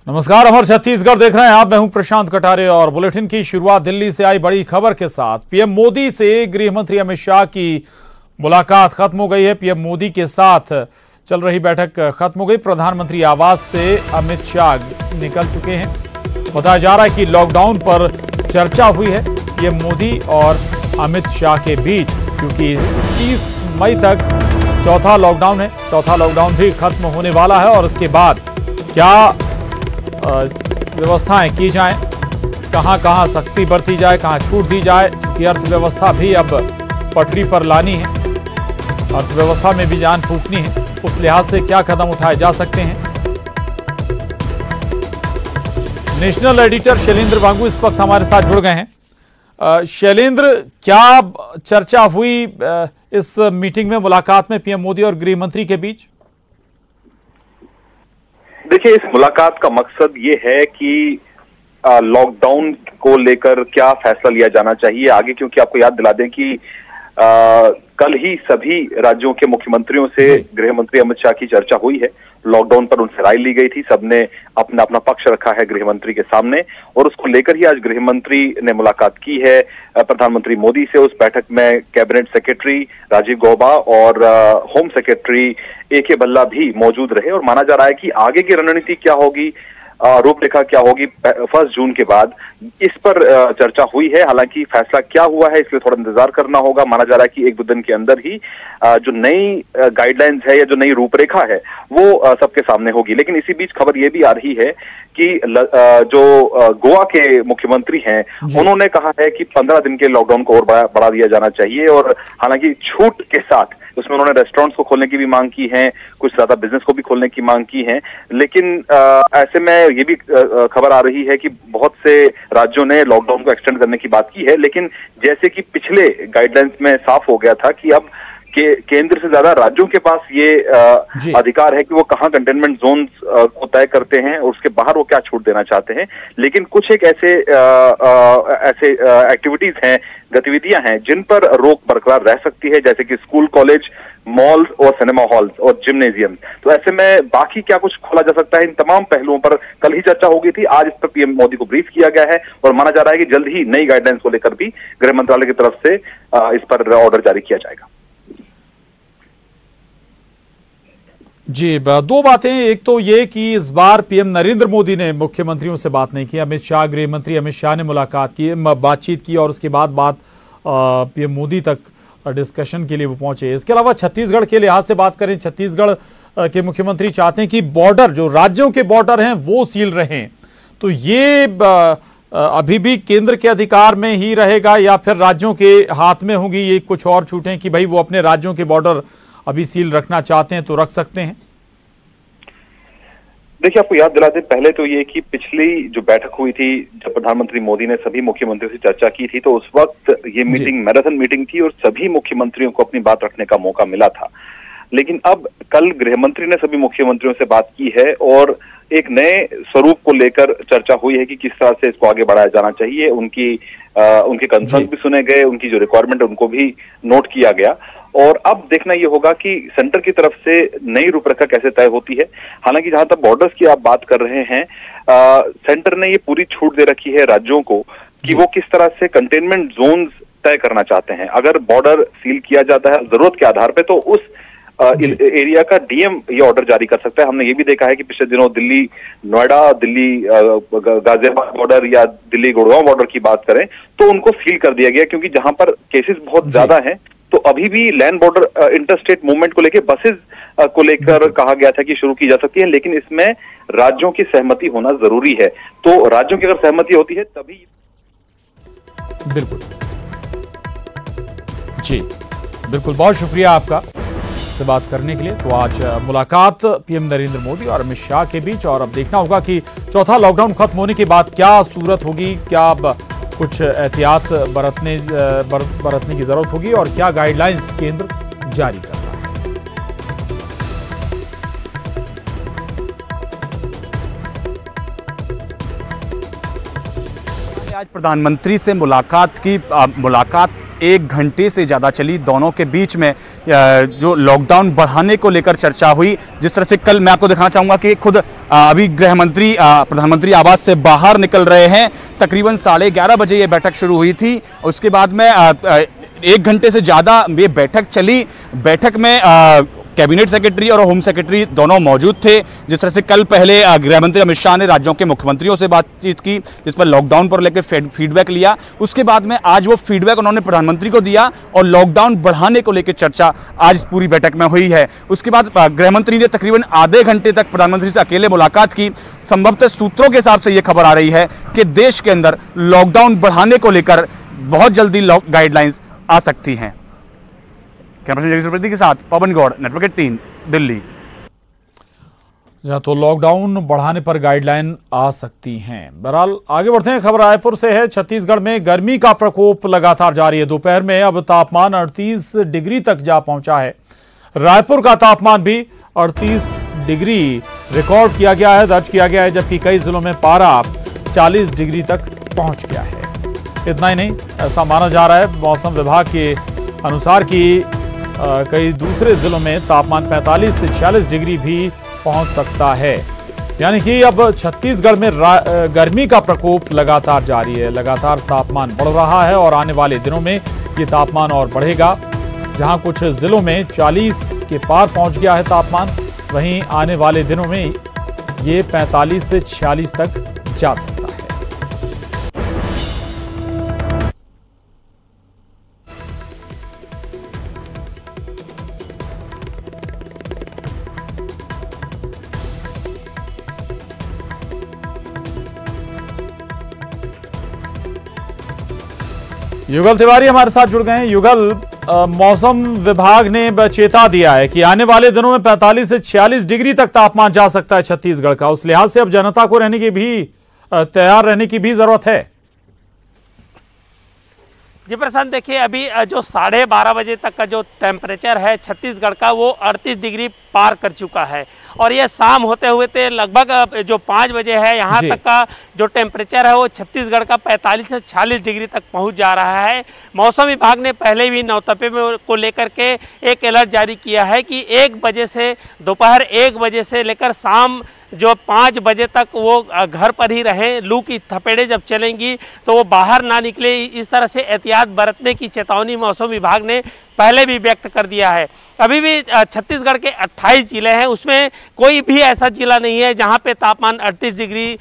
नमस्कार, अमर छत्तीसगढ़ देख रहे हैं आप। मैं हूं प्रशांत कटारे और बुलेटिन की शुरुआत दिल्ली से आई बड़ी खबर के साथ। पीएम मोदी से गृह मंत्री अमित शाह की मुलाकात खत्म हो गई है। पीएम मोदी के साथ चल रही बैठक खत्म हो गई। प्रधानमंत्री आवास से अमित शाह निकल चुके हैं। बताया जा रहा है कि लॉकडाउन पर चर्चा हुई है पीएम मोदी और अमित शाह के बीच, क्योंकि 30 मई तक चौथा लॉकडाउन है। चौथा लॉकडाउन भी खत्म होने वाला है और उसके बाद क्या व्यवस्थाएं की जाएं, कहां कहां सख्ती बरती जाए, कहां छूट दी जाए, क्योंकि अर्थव्यवस्था भी अब पटरी पर लानी है, अर्थव्यवस्था में भी जान फूंकनी है। उस लिहाज से क्या कदम उठाए जा सकते हैं। नेशनल एडिटर शैलेंद्र वांगू इस वक्त हमारे साथ जुड़ गए हैं। शैलेंद्र, क्या चर्चा हुई इस मीटिंग में, मुलाकात में पीएम मोदी और गृह मंत्री के बीच? देखिए, इस मुलाकात का मकसद ये है कि लॉकडाउन को लेकर क्या फैसला लिया जाना चाहिए आगे, क्योंकि आपको याद दिला दें कि कल ही सभी राज्यों के मुख्यमंत्रियों से गृह मंत्री अमित शाह की चर्चा हुई है। लॉकडाउन पर उनसे राय ली गई थी। सबने अपना अपना पक्ष रखा है गृह मंत्री के सामने और उसको लेकर ही आज गृह मंत्री ने मुलाकात की है प्रधानमंत्री मोदी से। उस बैठक में कैबिनेट सेक्रेटरी राजीव गौबा और होम सेक्रेटरी AK भल्ला भी मौजूद रहे और माना जा रहा है कि आगे की रणनीति क्या होगी, रूपरेखा क्या होगी 1 जून के बाद, इस पर चर्चा हुई है। हालांकि फैसला क्या हुआ है इसलिए थोड़ा इंतजार करना होगा। माना जा रहा है कि 1-2 दिन के अंदर ही जो नई गाइडलाइंस है या जो नई रूपरेखा है वो सबके सामने होगी। लेकिन इसी बीच खबर ये भी आ रही है कि जो गोवा के मुख्यमंत्री हैं उन्होंने कहा है कि 15 दिन के लॉकडाउन को और बढ़ा दिया जाना चाहिए और हालांकि छूट के साथ उसमें उन्होंने रेस्टोरेंट्स को खोलने की भी मांग की है, कुछ ज्यादा बिजनेस को भी खोलने की मांग की है। लेकिन ऐसे में ये भी खबर आ रही है कि बहुत से राज्यों ने लॉकडाउन को एक्सटेंड करने की बात की है, लेकिन जैसे कि पिछले गाइडलाइंस में साफ हो गया था कि अब केंद्र से ज्यादा राज्यों के पास ये अधिकार है कि वो कहाँ कंटेनमेंट जोन को तय करते हैं और उसके बाहर वो क्या छूट देना चाहते हैं। लेकिन कुछ एक ऐसे एक्टिविटीज हैं, गतिविधियां हैं जिन पर रोक बरकरार रह सकती है, जैसे कि स्कूल, कॉलेज, मॉल्स और सिनेमा हॉल्स और जिम्नेजियम। तो ऐसे में बाकी क्या कुछ खोला जा सकता है, इन तमाम पहलुओं पर कल ही चर्चा हो गई थी। आज इस पर पीएम मोदी को ब्रीफ किया गया है और माना जा रहा है कि जल्द ही नई गाइडलाइंस को लेकर भी गृह मंत्रालय की तरफ से इस पर ऑर्डर जारी किया जाएगा। जी, 2 बातें। एक तो ये कि इस बार पीएम नरेंद्र मोदी ने मुख्यमंत्रियों से बात नहीं की। अमित शाह, गृह मंत्री अमित शाह ने बातचीत की और उसके बाद बात पीएम मोदी तक डिस्कशन के लिए वो पहुंचे। इसके अलावा छत्तीसगढ़ के लिहाज से बात करें, छत्तीसगढ़ के मुख्यमंत्री चाहते हैं कि बॉर्डर, जो राज्यों के बॉर्डर हैं वो सील रहें। तो ये अभी भी केंद्र के अधिकार में ही रहेगा या फिर राज्यों के हाथ में होंगी ये कुछ और छूटें कि भाई वो अपने राज्यों के बॉर्डर अभी सील रखना चाहते हैं तो रख सकते हैं? देखिए, आपको याद दिला दें पहले तो ये कि पिछली जो बैठक हुई थी जब प्रधानमंत्री मोदी ने सभी मुख्यमंत्रियों से चर्चा की थी, तो उस वक्त ये मीटिंग मैराथन मीटिंग थी और सभी मुख्यमंत्रियों को अपनी बात रखने का मौका मिला था। लेकिन अब कल गृह मंत्री ने सभी मुख्यमंत्रियों से बात की है और एक नए स्वरूप को लेकर चर्चा हुई है कि किस तरह से इसको आगे बढ़ाया जाना चाहिए। उनके कंसर्न भी सुने गए, उनकी जो रिक्वायरमेंट उनको भी नोट किया गया और अब देखना ये होगा कि सेंटर की तरफ से नई रूपरेखा कैसे तय होती है। हालांकि जहां तक बॉर्डर्स की आप बात कर रहे हैं, सेंटर ने ये पूरी छूट दे रखी है राज्यों को कि वो किस तरह से कंटेनमेंट जोन्स तय करना चाहते हैं। अगर बॉर्डर सील किया जाता है जरूरत के आधार पे तो उस एरिया का DM ये ऑर्डर जारी कर सकता है। हमने ये भी देखा है कि पिछले दिनों दिल्ली नोएडा, दिल्ली गाजियाबाद बॉर्डर या दिल्ली गुड़गांव बॉर्डर की बात करें तो उनको सील कर दिया गया, क्योंकि जहां पर केसेस बहुत ज्यादा हैं तो अभी भी लैंड बॉर्डर इंटरस्टेट मूवमेंट को लेकर बसेस को लेकर कहा गया था कि शुरू की जा सकती है, लेकिन इसमें राज्यों की सहमति होना जरूरी है। तो राज्यों की अगर सहमति होती है तभी। बिल्कुल जी, बिल्कुल, बहुत शुक्रिया आपका से बात करने के लिए। तो आज मुलाकात पीएम नरेंद्र मोदी और अमित शाह के बीच, और अब देखना होगा कि चौथा लॉकडाउन खत्म होने के बाद क्या सूरत होगी, क्या कुछ एहतियात बरतने की जरूरत होगी और क्या गाइडलाइंस केंद्र जारी करता है। आज प्रधानमंत्री से मुलाकात बात 1 घंटे से ज़्यादा चली। दोनों के बीच में जो लॉकडाउन बढ़ाने को लेकर चर्चा हुई। जिस तरह से कल मैं आपको दिखाना चाहूँगा कि खुद अभी गृह मंत्री प्रधानमंत्री आवास से बाहर निकल रहे हैं। तकरीबन 11:30 बजे ये बैठक शुरू हुई थी। उसके बाद में 1 घंटे से ज़्यादा ये बैठक चली। बैठक में कैबिनेट सेक्रेटरी और होम सेक्रेटरी दोनों मौजूद थे। जिस तरह से कल पहले गृह मंत्री अमित शाह ने राज्यों के मुख्यमंत्रियों से बातचीत की, जिस पर लॉकडाउन पर लेकर फीडबैक लिया। उसके बाद में आज वो फीडबैक उन्होंने प्रधानमंत्री को दिया और लॉकडाउन बढ़ाने को लेकर चर्चा आज पूरी बैठक में हुई है। उसके बाद गृह मंत्री ने तकरीबन आधे घंटे तक प्रधानमंत्री से अकेले मुलाकात की। संभवतः सूत्रों के हिसाब से ये खबर आ रही है कि देश के अंदर लॉकडाउन बढ़ाने को लेकर बहुत जल्दी गाइडलाइंस आ सकती हैं। कैमरा जगदीश के साथ पवन गौड़, नेटवर्क 18, दिल्ली। जहां तो लॉकडाउन बढ़ाने पर गाइडलाइन आ सकती हैं। बहरहाल आगे बढ़ते हैं, खबर रायपुर से है। छत्तीसगढ़ में गर्मी का प्रकोप लगातार जारी है। दोपहर में अब तापमान 38 डिग्री तक जा पहुंचा है। रायपुर का तापमान भी 38 डिग्री रिकॉर्ड किया गया है, दर्ज किया गया है, जबकि कई जिलों में पारा 40 डिग्री तक पहुंच गया है। इतना ही नहीं, ऐसा माना जा रहा है मौसम विभाग के अनुसार कि कई दूसरे जिलों में तापमान 45 से 46 डिग्री भी पहुंच सकता है। यानी कि अब छत्तीसगढ़ में गर्मी का प्रकोप लगातार जारी है। लगातार तापमान बढ़ रहा है और आने वाले दिनों में ये तापमान और बढ़ेगा। जहां कुछ जिलों में 40 के पार पहुंच गया है तापमान, वहीं आने वाले दिनों में ये 45 से 46 तक जा सकता है। युगल तिवारी हमारे साथ जुड़ गए हैं। युगल, मौसम विभाग ने चेता दिया है कि आने वाले दिनों में 45 से 46 डिग्री तक तापमान जा सकता है छत्तीसगढ़ का। उस लिहाज से अब जनता को रहने की भी तैयार रहने की भी जरूरत है। जी प्रशांत, देखिए अभी जो 12:30 बजे तक का जो टेम्परेचर है छत्तीसगढ़ का वो 38 डिग्री पार कर चुका है और ये शाम होते हुए तो लगभग जो 5 बजे है यहाँ तक का जो टेम्परेचर है वो छत्तीसगढ़ का 45 से 46 डिग्री तक पहुँच जा रहा है। मौसम विभाग ने पहले भी नौतपे में को लेकर के एक अलर्ट जारी किया है कि 1 बजे से दोपहर 1 बजे से लेकर शाम जो 5 बजे तक वो घर पर ही रहें। लू की थपेड़े जब चलेंगी तो वो बाहर ना निकले, इस तरह से एहतियात बरतने की चेतावनी मौसम विभाग ने पहले भी व्यक्त कर दिया है। अभी भी छत्तीसगढ़ के 28 जिले हैं, उसमें कोई भी ऐसा जिला नहीं है जहां पे तापमान 38 डिग्री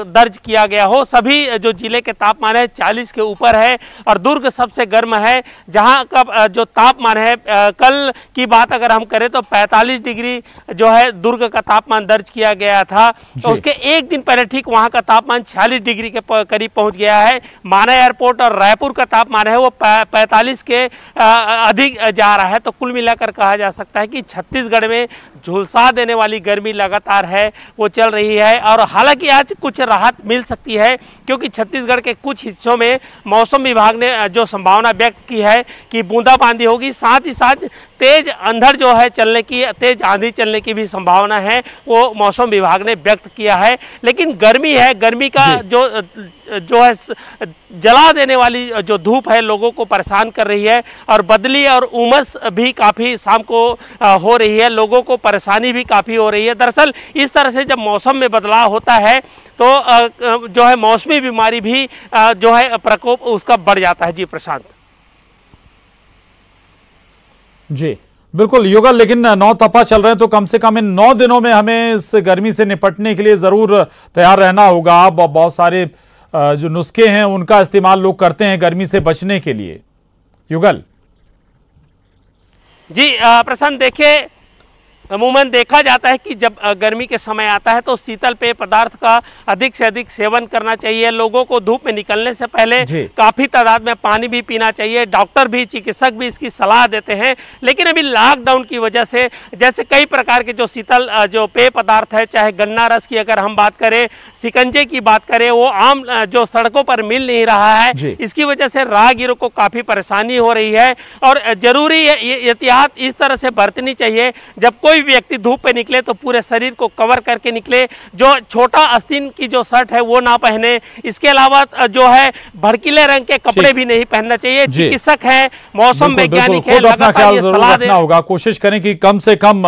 दर्ज किया गया हो। सभी जो जिले के तापमान है 40 के ऊपर है और दुर्ग सबसे गर्म है, जहां का जो तापमान है कल की बात अगर हम करें तो 45 डिग्री जो है दुर्ग का तापमान दर्ज किया गया था। तो उसके एक दिन पहले ठीक वहां का तापमान 46 डिग्री के करीब पहुंच गया है। माना एयरपोर्ट और रायपुर का तापमान है वो 45 के अधिक जा रहा है। तो कुल मिलाकर कहा जा सकता है कि छत्तीसगढ़ में झुलसा देने वाली गर्मी लगातार है वो चल रही है। और हालांकि आज कुछ राहत मिल सकती है क्योंकि छत्तीसगढ़ के कुछ हिस्सों में मौसम विभाग ने जो संभावना व्यक्त की है कि बूंदाबांदी होगी, साथ ही साथ तेज अंधड़ जो है चलने की, तेज आंधी चलने की भी संभावना है वो मौसम विभाग ने व्यक्त किया है। लेकिन गर्मी है, गर्मी का जो है जला देने वाली जो धूप है लोगों को परेशान कर रही है और बदली और उमस भी काफ़ी शाम को हो रही है, लोगों को परेशानी भी काफ़ी हो रही है। दरअसल इस तरह से जब मौसम में बदलाव होता है तो जो है मौसमी बीमारी भी जो है प्रकोप उसका बढ़ जाता है। जी प्रशांत। जी बिल्कुल युगल, लेकिन 9 तपा चल रहे हैं तो कम से कम इन 9 दिनों में हमें इस गर्मी से निपटने के लिए जरूर तैयार रहना होगा। बहुत सारे जो नुस्खे हैं उनका इस्तेमाल लोग करते हैं गर्मी से बचने के लिए। युगल जी प्रशांत, देखिए अमूमन देखा जाता है कि जब गर्मी के समय आता है तो शीतल पेय पदार्थ का अधिक से अधिक सेवन करना चाहिए। लोगों को धूप में निकलने से पहले काफ़ी तादाद में पानी भी पीना चाहिए। डॉक्टर भी, चिकित्सक भी इसकी सलाह देते हैं। लेकिन अभी लॉकडाउन की वजह से जैसे कई प्रकार के जो शीतल जो पेय पदार्थ है, चाहे गन्ना रस की अगर हम बात करें, शिकंजे की बात करें, वो आम जो सड़कों पर मिल नहीं रहा है। इसकी वजह से राहगीरों को काफ़ी परेशानी हो रही है और जरूरी एहतियात इस तरह से बरतनी चाहिए। जब कोई व्यक्ति धूप पे निकले तो पूरे शरीर को कवर करके निकले, जो छोटा आस्तीन की जो शर्ट है वो ना पहने। इसके अलावा जो है भड़कीले रंग के कपड़े भी नहीं पहनना चाहिए। चिकित्सक है, मौसम वैज्ञानिक है, लगातार ये सलाह दे। होगा, कोशिश करें कि कम से कम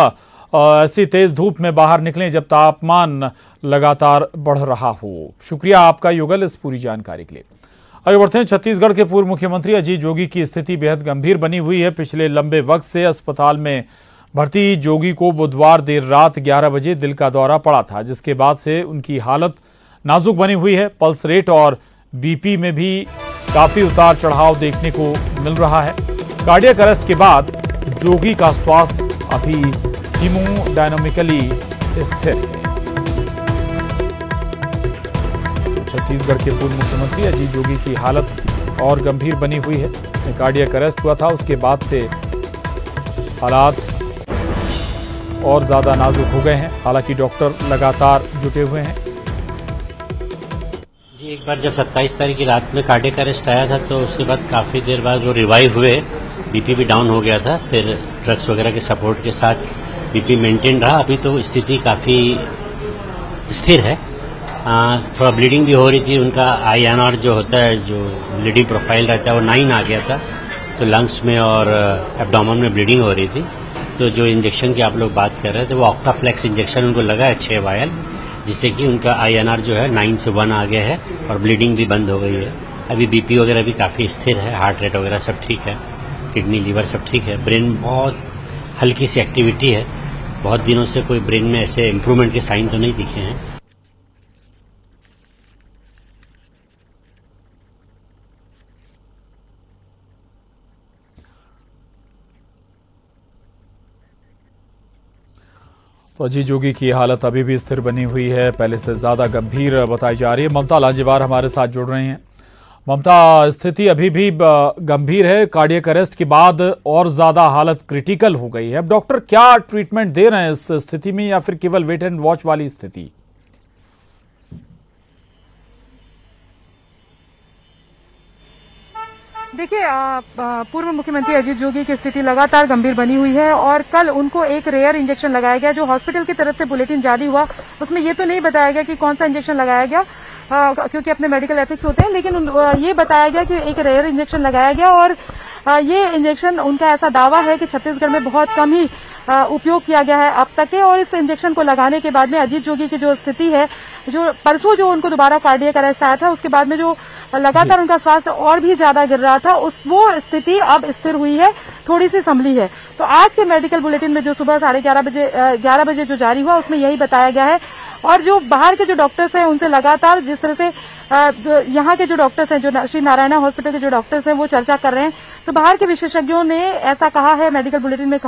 ऐसी तेज धूप में बाहर निकलें जब तापमान लगातार बढ़ रहा हो। शुक्रिया आपका युगल इस पूरी जानकारी के लिए। आगे बढ़ते हैं। छत्तीसगढ़ के पूर्व मुख्यमंत्री अजीत जोगी की स्थिति बेहद गंभीर बनी हुई है। पिछले लंबे वक्त से अस्पताल में भर्ती जोगी को बुधवार देर रात 11 बजे दिल का दौरा पड़ा था, जिसके बाद से उनकी हालत नाजुक बनी हुई है। पल्स रेट और बीपी में भी काफी उतार चढ़ाव देखने को मिल रहा है। कार्डियक अरेस्ट के बाद जोगी का स्वास्थ्य अभी हीमोडायनामिकली स्थिर है। छत्तीसगढ़ के पूर्व मुख्यमंत्री अजीत जोगी की हालत और गंभीर बनी हुई है। कार्डियक अरेस्ट हुआ था, उसके बाद से हालात और ज्यादा नाजुक हो गए हैं। हालांकि डॉक्टर लगातार जुटे हुए हैं। जी, एक बार जब 27 तारीख की रात में कार्डियक अरेस्ट आया था तो उसके बाद काफ़ी देर बाद वो रिवाइव हुए, बीपी भी डाउन हो गया था। फिर ड्रग्स वगैरह के सपोर्ट के साथ बीपी मेंटेन रहा। अभी तो स्थिति काफ़ी स्थिर है। थोड़ा ब्लीडिंग भी हो रही थी। उनका INR जो होता है, जो ब्लीडिंग प्रोफाइल रहता है, वो 9 आ गया था। तो लंग्स में और एब्डोमेन में ब्लीडिंग हो रही थी। तो जो इंजेक्शन की आप लोग बात कर रहे थे वो ऑक्टाप्लेक्स इंजेक्शन उनको लगा है 6 वायल, जिससे कि उनका INR जो है 9 से 1 आ गया है और ब्लीडिंग भी बंद हो गई है। अभी बीपी वगैरह भी काफ़ी स्थिर है, हार्ट रेट वगैरह सब ठीक है, किडनी लीवर सब ठीक है। ब्रेन बहुत हल्की सी एक्टिविटी है। बहुत दिनों से कोई ब्रेन में ऐसे इम्प्रूवमेंट के साइन तो नहीं दिखे हैं। तो अजीत जोगी की हालत अभी भी स्थिर बनी हुई है, पहले से ज्यादा गंभीर बताई जा रही है। ममता लांजेवार हमारे साथ जुड़ रहे हैं। ममता, स्थिति अभी भी गंभीर है, कार्डियक अरेस्ट के बाद और ज्यादा हालत क्रिटिकल हो गई है। अब डॉक्टर क्या ट्रीटमेंट दे रहे हैं इस स्थिति में, या फिर केवल वेट एंड वॉच वाली स्थिति? देखिए, पूर्व मुख्यमंत्री अजीत जोगी की स्थिति लगातार गंभीर बनी हुई है और कल उनको एक रेयर इंजेक्शन लगाया गया। जो हॉस्पिटल की तरफ से बुलेटिन जारी हुआ उसमें ये तो नहीं बताया गया कि कौन सा इंजेक्शन लगाया गया, क्योंकि अपने मेडिकल एथिक्स होते हैं, लेकिन ये बताया गया कि एक रेयर इंजेक्शन लगाया गया। और ये इंजेक्शन, उनका ऐसा दावा है कि छत्तीसगढ़ में बहुत कम ही उपयोग किया गया है अब तक के। और इस इंजेक्शन को लगाने के बाद में अजीत जोगी की जो स्थिति है, जो परसों जो उनको दोबारा कार्डियक अरेस्ट आया था, उसके बाद में जो लगातार उनका स्वास्थ्य और भी ज्यादा गिर रहा था, वो स्थिति अब स्थिर हुई है, थोड़ी सी संभली है। तो आज के मेडिकल बुलेटिन में जो सुबह 11:30 बजे जो जारी हुआ उसमें यही बताया गया है। और जो बाहर के जो डॉक्टर्स हैं उनसे लगातार, जिस तरह से यहाँ के जो डॉक्टर्स हैं, जो श्री नारायणा हॉस्पिटल के जो डॉक्टर्स हैं, वो चर्चा कर रहे हैं। तो बाहर के विशेषज्ञों ने ऐसा कहा है, मेडिकल बुलेटिन में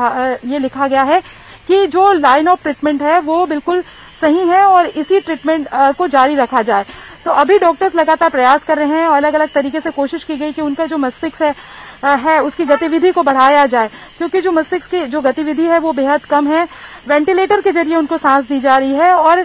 ये लिखा गया है कि जो लाइन ऑफ ट्रीटमेंट है वो बिल्कुल सही है और इसी ट्रीटमेंट को जारी रखा जाए। तो अभी डॉक्टर्स लगातार प्रयास कर रहे हैं और अलग अलग तरीके से कोशिश की गई कि उनका जो मस्तिष्क है उसकी गतिविधि को बढ़ाया जाए, क्योंकि जो मस्तिष्क की जो गतिविधि है वो बेहद कम है। वेंटिलेटर के जरिए उनको सांस दी जा रही है और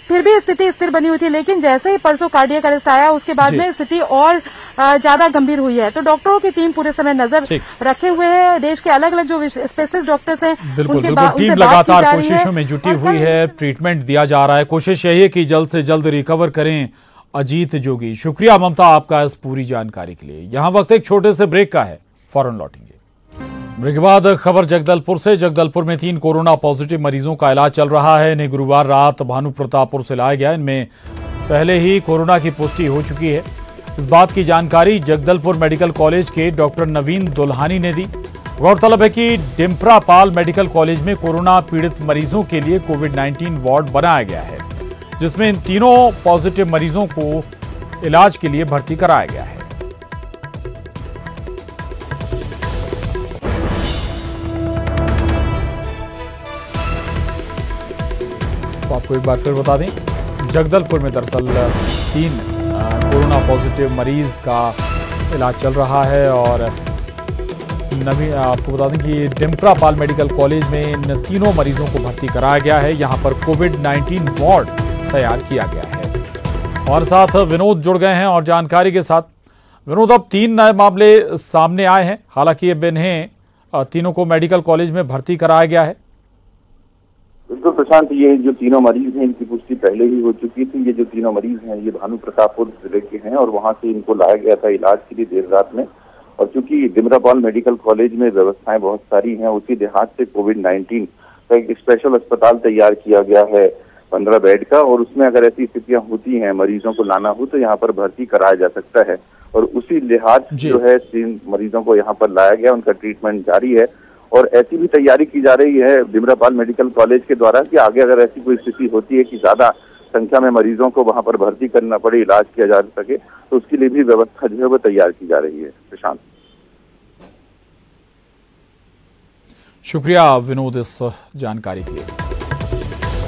फिर भी स्थिति स्थिर बनी हुई थी। लेकिन जैसे ही परसों कार्डियक अरेस्ट आया उसके बाद में स्थिति और ज्यादा गंभीर हुई है। तो डॉक्टरों की टीम पूरे समय नजर रखे हुए है। देश के अलग अलग जो स्पेशलिस्ट डॉक्टर्स हैं, बिल्कुल टीम लगातार कोशिशों में जुटी हुई है, ट्रीटमेंट दिया जा रहा है। कोशिश यही है कि जल्द से जल्द रिकवर करें अजीत जोगी। शुक्रिया ममता आपका इस पूरी जानकारी के लिए। यहाँ वक्त एक छोटे से ब्रेक का है, फौरन लौटेंगे। ब्रेक के बाद खबर जगदलपुर से। जगदलपुर में 3 कोरोना पॉजिटिव मरीजों का इलाज चल रहा है। इन्हें गुरुवार रात भानु प्रतापपुर से लाया गया। इनमें पहले ही कोरोना की पुष्टि हो चुकी है। इस बात की जानकारी जगदलपुर मेडिकल कॉलेज के डॉक्टर नवीन दुल्हानी ने दी। गौरतलब है कि डिम्परापाल मेडिकल कॉलेज में कोरोना पीड़ित मरीजों के लिए कोविड-19 वार्ड बनाया गया है, जिसमें इन तीनों पॉजिटिव मरीजों को इलाज के लिए भर्ती कराया गया है। तो आपको एक बार फिर बता दें, जगदलपुर में दरअसल 3 कोरोना पॉजिटिव मरीज का इलाज चल रहा है। और आपको बता दें कि डिम्परापाल मेडिकल कॉलेज में इन तीनों मरीजों को भर्ती कराया गया है। यहां पर कोविड-19 वार्ड तैयार किया गया है। और साथ विनोद जुड़ गए हैं और जानकारी के साथ। विनोद, अब 3 नए मामले सामने आए हैं, हालांकि अब इन्हें तीनों को मेडिकल कॉलेज में भर्ती कराया गया है। प्रशांत, ये जो तीनों मरीज हैं इनकी पुष्टि पहले ही हो चुकी थी। ये जो तीनों मरीज हैं ये भानु प्रतापपुर जिले के हैं और वहां से इनको लाया गया था इलाज के लिए देर रात में। और चूंकि डिमरापाल मेडिकल कॉलेज में व्यवस्थाएं बहुत सारी हैं, उसी लिहाज से कोविड-19 का एक स्पेशल अस्पताल तैयार किया गया है 15 बेड का, और उसमें अगर ऐसी स्थितियां होती हैं मरीजों को लाना हो तो यहाँ पर भर्ती कराया जा सकता है। और उसी लिहाज जो है 3 मरीजों को यहाँ पर लाया गया, उनका ट्रीटमेंट जारी है। और ऐसी भी तैयारी की जा रही है डिमरापाल मेडिकल कॉलेज के द्वारा कि आगे अगर ऐसी कोई स्थिति होती है कि ज्यादा संख्या में मरीजों को वहां पर भर्ती करना पड़े, इलाज किया जा सके, तो उसके लिए भी व्यवस्था जो है वो तैयार की जा रही है। प्रशांत, शुक्रिया विनोद इस जानकारी के लिए।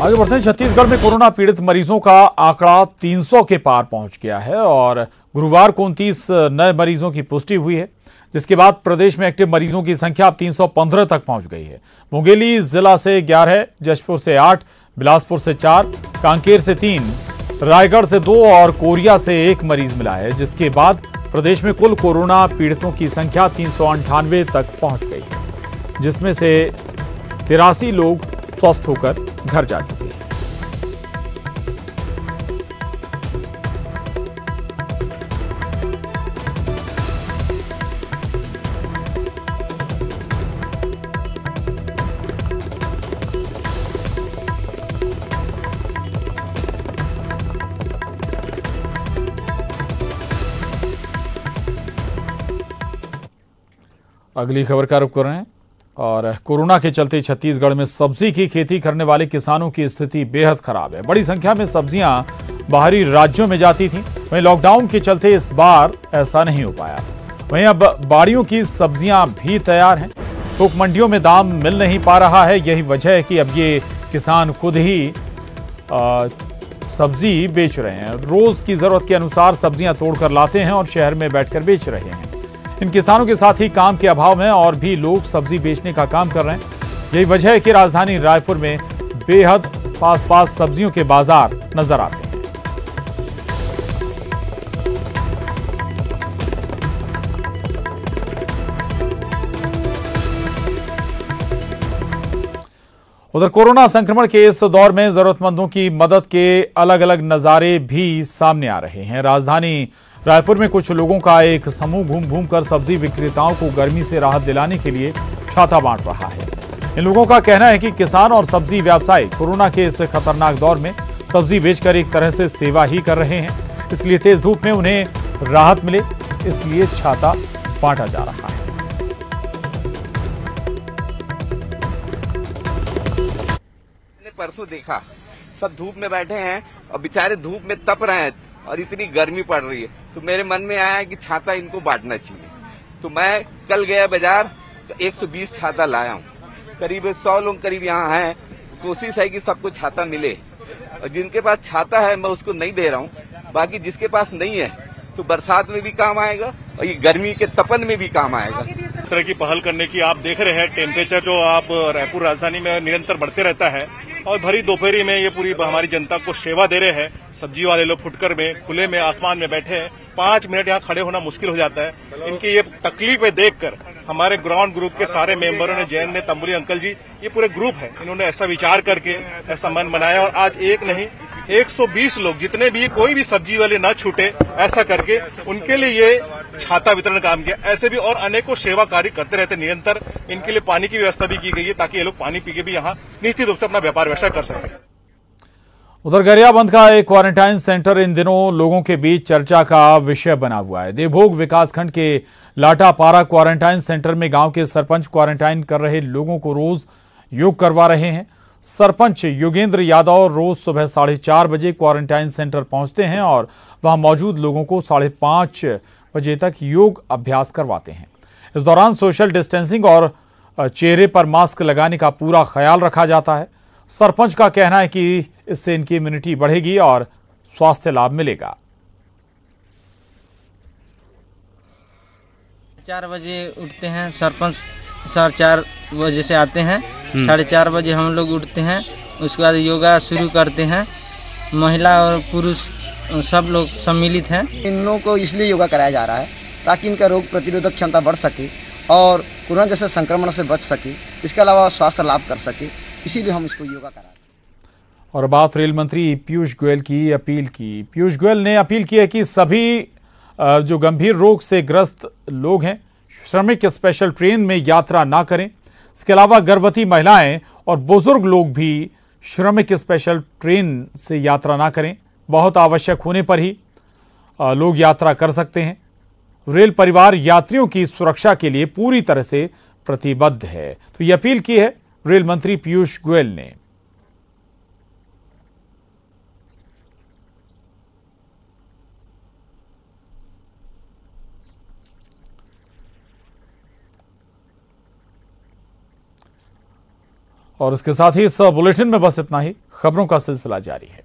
आगे बढ़ते हैं। छत्तीसगढ़ में कोरोना पीड़ित मरीजों का आंकड़ा 300 के पार पहुंच गया है और गुरुवार को 29 नए मरीजों की पुष्टि हुई है, जिसके बाद प्रदेश में एक्टिव मरीजों की संख्या अब 315 तक पहुंच गई है। मुंगेली जिला से 11, जशपुर से 8, बिलासपुर से 4, कांकेर से 3, रायगढ़ से 2 और कोरिया से 1 मरीज मिला है, जिसके बाद प्रदेश में कुल कोरोना पीड़ितों की संख्या 398 तक पहुंच गई है, जिसमें से 83 लोग स्वस्थ होकर घर जा चुके हैं। अगली खबर का रुख कर रहे हैं और कोरोना के चलते छत्तीसगढ़ में सब्जी की खेती करने वाले किसानों की स्थिति बेहद खराब है। बड़ी संख्या में सब्जियां बाहरी राज्यों में जाती थीं, वहीं लॉकडाउन के चलते इस बार ऐसा नहीं हो पाया। वहीं अब बाड़ियों की सब्जियां भी तैयार हैं, थोक मंडियों में दाम मिल नहीं पा रहा है। यही वजह है कि अब ये किसान खुद ही सब्जी बेच रहे हैं। रोज की जरूरत के अनुसार सब्जियां तोड़कर लाते हैं और शहर में बैठकर बेच रहे हैं। इन किसानों के साथ ही काम के अभाव में और भी लोग सब्जी बेचने का काम कर रहे हैं। यही वजह है कि राजधानी रायपुर में बेहद पास सब्जियों के बाजार नजर आते हैं। उधर कोरोना संक्रमण के इस दौर में जरूरतमंदों की मदद के अलग अलग नजारे भी सामने आ रहे हैं। राजधानी रायपुर में कुछ लोगों का एक समूह घूम कर सब्जी विक्रेताओं को गर्मी से राहत दिलाने के लिए छाता बांट रहा है। इन लोगों का कहना है कि किसान और सब्जी व्यवसायी कोरोना के इस खतरनाक दौर में सब्जी बेचकर एक तरह से सेवा ही कर रहे हैं, इसलिए तेज धूप में उन्हें राहत मिले, इसलिए छाता बांटा जा रहा है। परसों देखा सब धूप में बैठे हैं और बेचारे धूप में तप रहे हैं और इतनी गर्मी पड़ रही है, तो मेरे मन में आया कि छाता इनको बांटना चाहिए। तो मैं कल गया बाजार तो 120 छाता लाया हूँ। करीब 100 लोग करीब यहाँ हैं। कोशिश है कि सबको छाता मिले और जिनके पास छाता है मैं उसको नहीं दे रहा हूँ, बाकी जिसके पास नहीं है तो बरसात में भी काम आएगा और ये गर्मी के तपन में भी काम आएगा। इस तरह की पहल करने की आप देख रहे हैं, टेम्परेचर जो आप रायपुर राजधानी में निरंतर बढ़ते रहता है और भरी दोपहरी में ये पूरी हमारी जनता को सेवा दे रहे हैं। सब्जी वाले लोग फुटकर में खुले में आसमान में बैठे हैं, 5 मिनट यहाँ खड़े होना मुश्किल हो जाता है। इनकी ये तकलीफें देखकर हमारे ग्राउंड ग्रुप के सारे मेंबरों ने, जैन ने, तंबुली अंकल जी, ये पूरे ग्रुप है, इन्होंने ऐसा विचार करके ऐसा मन बनाया और आज एक नहीं 120 लोग, जितने भी कोई भी सब्जी वाले न छूटे, ऐसा करके उनके लिए ये छाता वितरण काम किया। ऐसे भी और अनेकों सेवा कार्य करते रहते निरंतर। इनके लिए पानी की व्यवस्था भी की गई है ताकि ये लोग पानी पी के भी यहाँ निश्चित रूप से अपना व्यापार व्यवसाय कर सकें। उधर गरियाबंद का एक क्वारंटाइन सेंटर इन दिनों लोगों के बीच चर्चा का विषय बना हुआ है। देवभोग विकासखंड के लाटापारा क्वारंटाइन सेंटर में गांव के सरपंच क्वारंटाइन कर रहे लोगों को रोज योग करवा रहे हैं। सरपंच योगेंद्र यादव रोज सुबह 4:30 बजे क्वारंटाइन सेंटर पहुंचते हैं और वहां मौजूद लोगों को 5:30 बजे तक योग अभ्यास करवाते हैं। इस दौरान सोशल डिस्टेंसिंग और चेहरे पर मास्क लगाने का पूरा ख्याल रखा जाता है। सरपंच का कहना है कि इससे इनकी इम्यूनिटी बढ़ेगी और स्वास्थ्य लाभ मिलेगा। 4 बजे उठते हैं सरपंच, 4:30 बजे से आते हैं, 4:30 बजे हम लोग उठते हैं। उसके बाद योगा शुरू करते हैं। महिला और पुरुष सब लोग सम्मिलित हैं। इन लोगों को इसलिए योगा कराया जा रहा है ताकि इनका रोग प्रतिरोधक क्षमता बढ़ सके और कोरोना जैसे संक्रमण से बच सके, इसके अलावा स्वास्थ्य लाभ कर सके, इसीलिए हम इसको योगा करा रहे हैं। और बात रेल मंत्री पीयूष गोयल की अपील की। पीयूष गोयल ने अपील की है कि सभी जो गंभीर रोग से ग्रस्त लोग हैं श्रमिक स्पेशल ट्रेन में यात्रा ना करें। इसके अलावा गर्भवती महिलाएं और बुजुर्ग लोग भी श्रमिक स्पेशल ट्रेन से यात्रा ना करें। बहुत आवश्यक होने पर ही लोग यात्रा कर सकते हैं। रेल परिवार यात्रियों की सुरक्षा के लिए पूरी तरह से प्रतिबद्ध है। तो ये अपील की है रेल मंत्री पीयूष गोयल ने। और इसके साथ ही इस बुलेटिन में बस इतना ही। खबरों का सिलसिला जारी है।